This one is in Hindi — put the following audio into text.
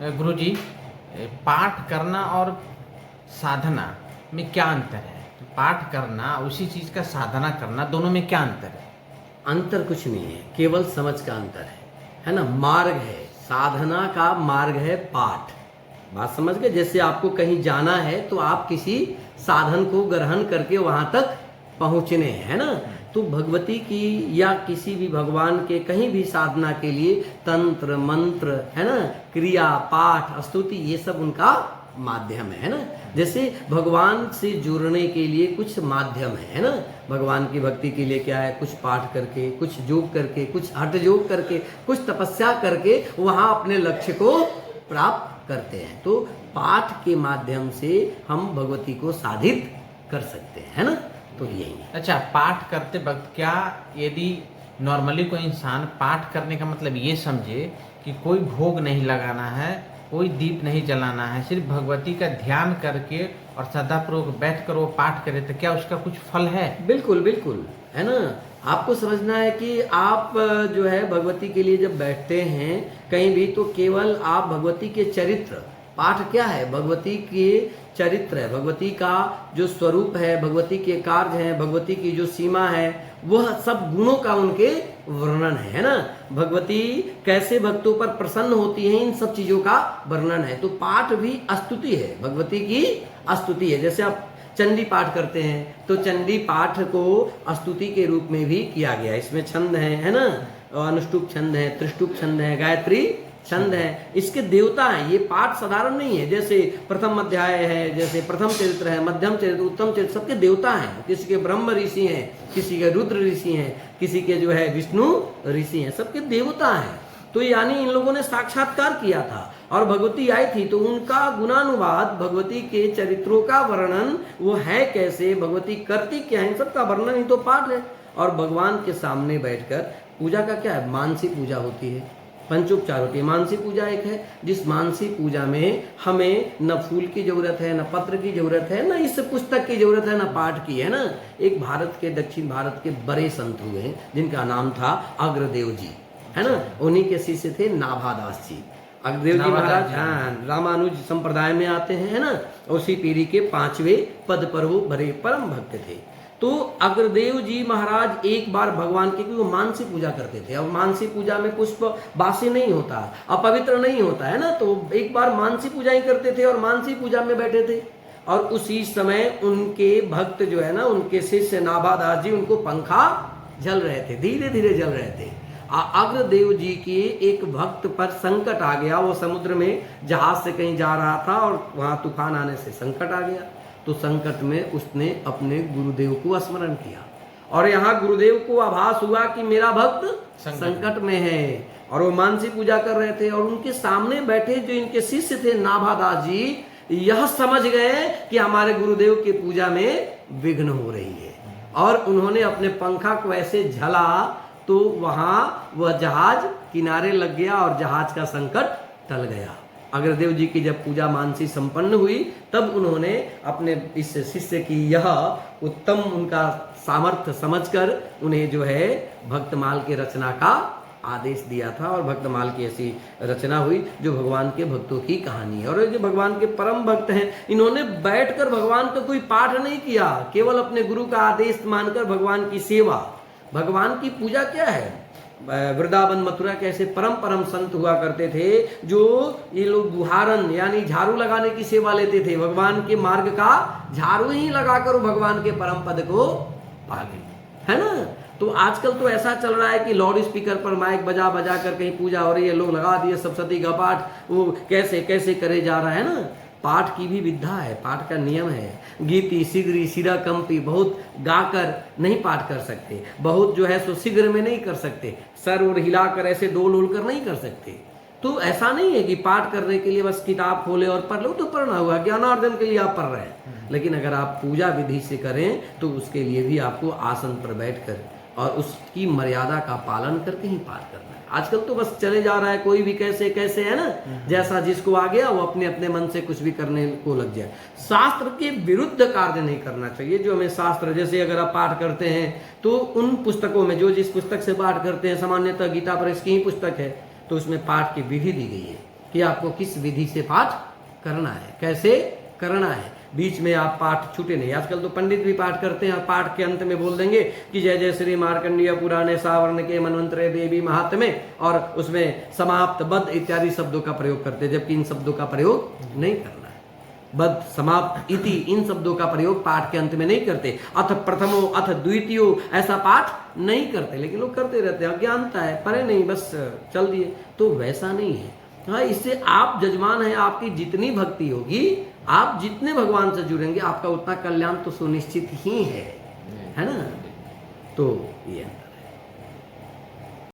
गुरुजी, पाठ करना और साधना में क्या अंतर है? पाठ करना, उसी चीज का साधना करना, दोनों में क्या अंतर है? अंतर कुछ नहीं है, केवल समझ का अंतर है ना। मार्ग है, साधना का मार्ग है पाठ। बात समझ गए? जैसे आपको कहीं जाना है तो आप किसी साधन को ग्रहण करके वहां तक पहुंचने हैं, है ना। तो भगवती की या किसी भी भगवान के कहीं भी साधना के लिए तंत्र मंत्र, है ना, क्रिया पाठ स्तुति, ये सब उनका माध्यम है ना। जैसे भगवान से जुड़ने के लिए कुछ माध्यम है ना। भगवान की भक्ति के लिए क्या है? कुछ पाठ करके, कुछ योग करके, कुछ हठ योग करके, कुछ तपस्या करके वहां अपने लक्ष्य को प्राप्त करते हैं। तो पाठ के माध्यम से हम भगवती को साधित कर सकते हैं, है ना। तो यही है। अच्छा, पाठ करते वक्त क्या, यदि नॉर्मली कोई इंसान पाठ करने का मतलब ये समझे कि कोई भोग नहीं लगाना है, कोई दीप नहीं जलाना है, सिर्फ भगवती का ध्यान करके और श्रद्धापूर्वक बैठ कर वो पाठ करे, तो क्या उसका कुछ फल है? बिल्कुल बिल्कुल, है ना। आपको समझना है कि आप जो है भगवती के लिए जब बैठते हैं कहीं भी, तो केवल आप भगवती के चरित्र, पाठ क्या है? भगवती के चरित्र है, भगवती का जो स्वरूप है, भगवती के कार्य है, भगवती की जो सीमा है, वह सब गुणों का उनके वर्णन है ना। भगवती कैसे भक्तों पर प्रसन्न होती है, इन सब चीजों का वर्णन है। तो पाठ भी स्तुति है, भगवती की स्तुति है। जैसे आप चंडी पाठ करते हैं तो चंडी पाठ को स्तुति के रूप में भी किया गया। इसमें छंद है ना, अनुष्टुप छंद है, त्रिष्टुप छंद है, गायत्री छंद है, इसके देवता हैं। ये पाठ साधारण नहीं है। जैसे प्रथम अध्याय है, जैसे प्रथम चरित्र है, मध्यम चरित्र, उत्तम चरित्र, सबके देवता हैं। किसी के ब्रह्म ऋषि हैं, किसी के रुद्र ऋषि हैं, किसी के जो है विष्णु ऋषि हैं, सबके देवता हैं। तो यानी इन लोगों ने साक्षात्कार किया था और भगवती आई थी, तो उनका गुणानुवाद, भगवती के चरित्रों का वर्णन, वो है कैसे, भगवती करती क्या है, इन सब का वर्णन ही तो पाठ है। और भगवान के सामने बैठकर पूजा का क्या है? मानसी पूजा होती है, पंचोपचार होती है। मानसी पूजा एक है, जिस मानसी पूजा में हमें न फूल की जरूरत है, न पत्र की जरूरत है, न इस पुस्तक की जरूरत है, न पाठ की, है ना। एक भारत के, दक्षिण भारत के बड़े संत हुए हैं जिनका नाम था अग्रदेव जी, है ना। उन्हीं के शिष्य थे नाभादास जी। अग्रदेव जी महाराज, हाँ, रामानुज संप्रदाय में आते हैं, है ना। उसी पीढ़ी के 5वें पद पर वो बड़े परम भक्त थे। तो अग्रदेव जी महाराज एक बार भगवान की, वो मानसी पूजा करते थे। अब मानसी पूजा में पुष्प बासी नहीं होता, अपवित्र नहीं होता, है ना। तो एक बार मानसी पूजा ही करते थे और मानसी पूजा में बैठे थे। और उसी समय उनके भक्त जो है ना, उनके शिष्य नाभादास जी, उनको पंखा जल रहे थे, धीरे धीरे जल रहे थे। अग्रदेव जी के एक भक्त पर संकट आ गया। वो समुद्र में जहाज से कहीं जा रहा था और वहां तूफान आने से संकट आ गया। तो संकट में उसने अपने गुरुदेव को स्मरण किया और यहाँ गुरुदेव को आभास हुआ कि मेरा भक्त संकट में है। और वो मानसी पूजा कर रहे थे और उनके सामने बैठे जो इनके शिष्य थे नाभादास जी, यह समझ गए कि हमारे गुरुदेव की पूजा में विघ्न हो रही है। और उन्होंने अपने पंखा को ऐसे झला तो वहां वह जहाज किनारे लग गया और जहाज का संकट टल गया। अग्रदेव जी की जब पूजा मानसी संपन्न हुई, तब उन्होंने अपने इस शिष्य की यह उत्तम उनका सामर्थ्य समझकर उन्हें जो है भक्तमाल की रचना का आदेश दिया था। और भक्तमाल की ऐसी रचना हुई जो भगवान के भक्तों की कहानी है। और जो भगवान के परम भक्त हैं, इन्होंने बैठकर भगवान का कोई पाठ नहीं किया, केवल अपने गुरु का आदेश मानकर भगवान की सेवा, भगवान की पूजा क्या है। वृंदावन मथुरा के ऐसे परम परम संत हुआ करते थे जो ये लोग बुहारन यानी झाड़ू लगाने की सेवा लेते थे। भगवान के मार्ग का झाड़ू ही लगाकर भगवान के परम पद को पा गए, है ना। तो आजकल तो ऐसा चल रहा है कि लाउड स्पीकर पर माइक बजा बजा कर कहीं पूजा हो रही है, लोग लगा दिए सप्तशती का पाठ, वो कैसे कैसे करे जा रहा है ना। पाठ की भी विद्या है, पाठ का नियम है। गीति शीघ्री शिरा कंपी, बहुत गाकर नहीं पाठ कर सकते, बहुत जो है सो शीघ्र में नहीं कर सकते, सर और हिलाकर ऐसे डोल डोल कर नहीं कर सकते। तो ऐसा नहीं है कि पाठ करने के लिए बस किताब खोले और पढ़ लो, तो पढ़ना हुआ, ज्ञानार्जन के लिए आप पढ़ रहे हैं। लेकिन अगर आप पूजा विधि से करें तो उसके लिए भी आपको आसन पर बैठकर और उसकी मर्यादा का पालन करके ही पाठ करना है। आजकल तो बस चले जा रहा है, कोई भी कैसे कैसे, है ना, जैसा जिसको आ गया वो अपने अपने मन से कुछ भी करने को लग जाए। शास्त्र के विरुद्ध कार्य नहीं करना चाहिए। जो हमें शास्त्र, जैसे अगर आप पाठ करते हैं तो उन पुस्तकों में, जो जिस पुस्तक से पाठ करते हैं, सामान्यतः गीता पर इसकी ही पुस्तक है, तो उसमें पाठ की विधि दी गई है कि आपको किस विधि से पाठ करना है, कैसे करना है। बीच में आप पाठ छूटे नहीं। आजकल तो पंडित भी पाठ करते हैं, पाठ के अंत में बोल देंगे कि जय जय श्री मार्कंडेय पुराणे सावर्ण के मनवंतरे देवी महात्म्य, और उसमें समाप्त बद्ध इत्यादि शब्दों का प्रयोग करते हैं, जबकि इन शब्दों का प्रयोग नहीं करना है। बद्ध समाप्त इति इन शब्दों का प्रयोग पाठ के अंत में नहीं करते। अथ प्रथमो अथ द्वितीयो ऐसा पाठ नहीं करते, लेकिन लोग करते रहते हैं, अज्ञानता है, परे नहीं, बस चल दिए। तो वैसा नहीं है। हाँ, इससे आप जजमान हैं, आपकी जितनी भक्ति होगी, आप जितने भगवान से जुड़ेंगे, आपका उतना कल्याण तो सुनिश्चित ही है ना। तो ये